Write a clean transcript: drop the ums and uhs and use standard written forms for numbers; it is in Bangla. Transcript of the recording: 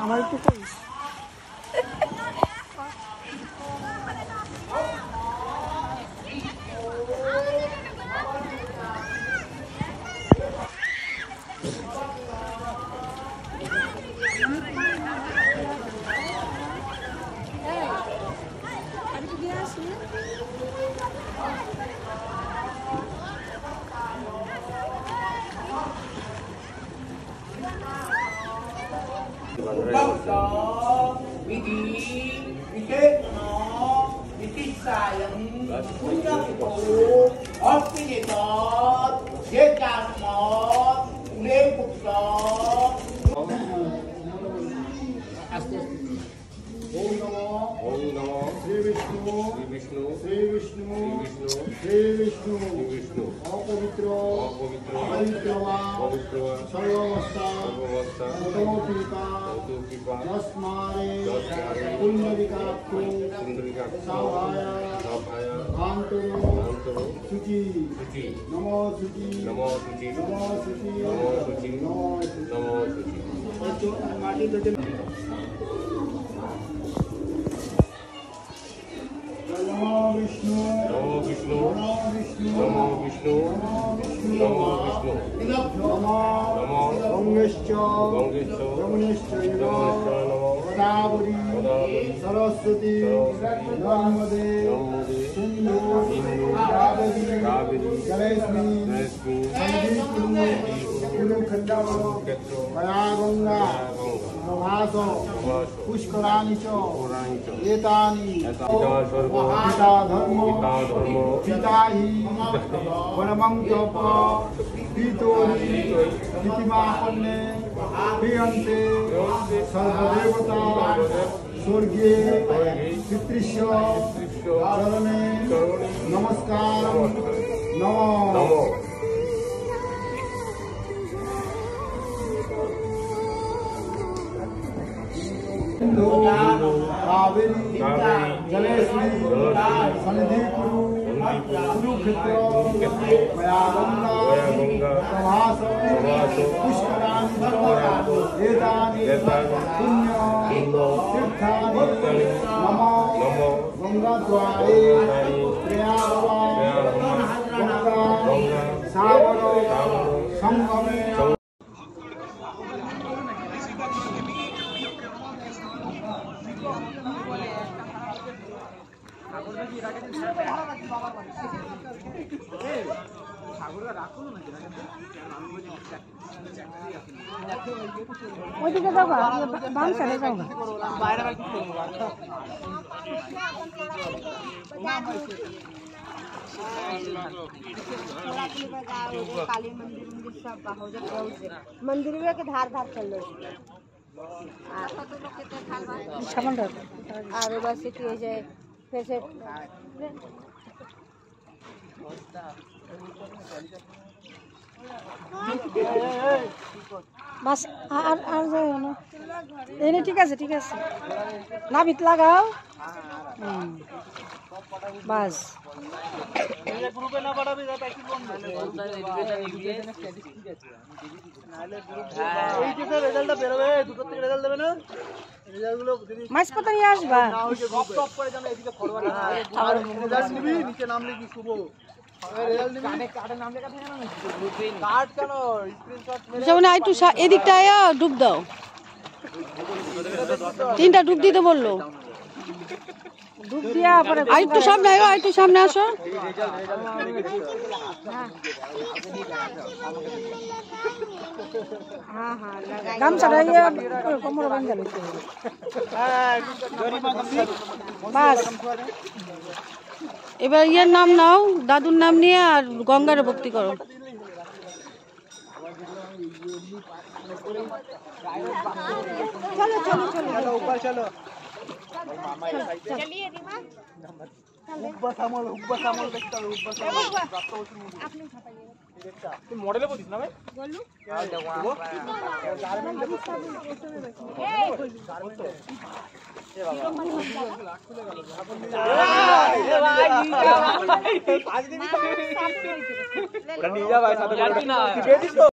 আমার একটু কই सरस्वती नर्मदे सिंधु कावेरी जलेस्मी कुरुक्षेत्र गंगा प्रभासो पुष्कराणि च एतानि पिता धर्मो पिता हि वनमं तप पीतोनि इतिमापन्ने प्रियन्ते सर्वदेवता स्वर्गीय पितृश्च चरणे नमस्कार नमो सिंधु कावेरी जलेस्मी सन्निधि कुरुक्षेत्र मया गंगा प्रभास पुष्कराणि एतानि पुण्य तीर्थानि नमो गंगाद्वारे प्रयागराज गंगा सागर संगमे ওইদিকে যাবা বাম সাইডে যাবা বাইরে বাইরে কি করব काली मंदिर सब मंदिर के धार धार चल और बस फिर बस আর যাই না এই ঠিক আছে না ভিত লাগাও বাস গ্রুপে না পাঠাবি দাদা কি বন্ধ এডুকেশন স্ট্যাটিস্টিক আছে নালে গ্রুপ এই যে রেজাল্টটা বের হবে দুটো থেকে রেজাল্ট দেবে না রেজাল্টগুলো মাস পতা নিয়ে আসবা না ওই যে গ্রুপ টপ করে জানো এদিকে ফরওয়ার্ড আর রেজাল্ট নিবি নিচে নাম লিখবি শুভ রেজাল্ট নিবি কার্ডে নাম লেখা থাকে না গ্রুপে কার্ড কেন স্ক্রিনশট মেরে যেমন আইটু এদিকটা আয়া ডুব দাও তিনটা ডুব দিতে বললো ডুব দিয়া পরে আইটু সামনে আয় আইটু সামনে আসো হ্যাঁ হ্যাঁ গামছা দিয়ে কোমর বাঁধা লইতে হ্যাঁ গরিমা কমপ্লিট বাস এবার ইয়ার নাম নাও দাদুর নাম নিয়ে আর গঙ্গারে ভক্তি করো चलो चलो चलो ऊपर चलो चलिए হুব্বাস আমল দেখতে হবে হুব্বাস আমল প্রাপ্ত বছর মুভি আপনি ছাপাইয়ে দেখটা তুই মডেলে বলিস না ভাই বললু গার্মেন্টে এই বললু গার্মেন্টে এ বাবা আজ দিন ওটা নিয়ে যা ভাই সাথে করে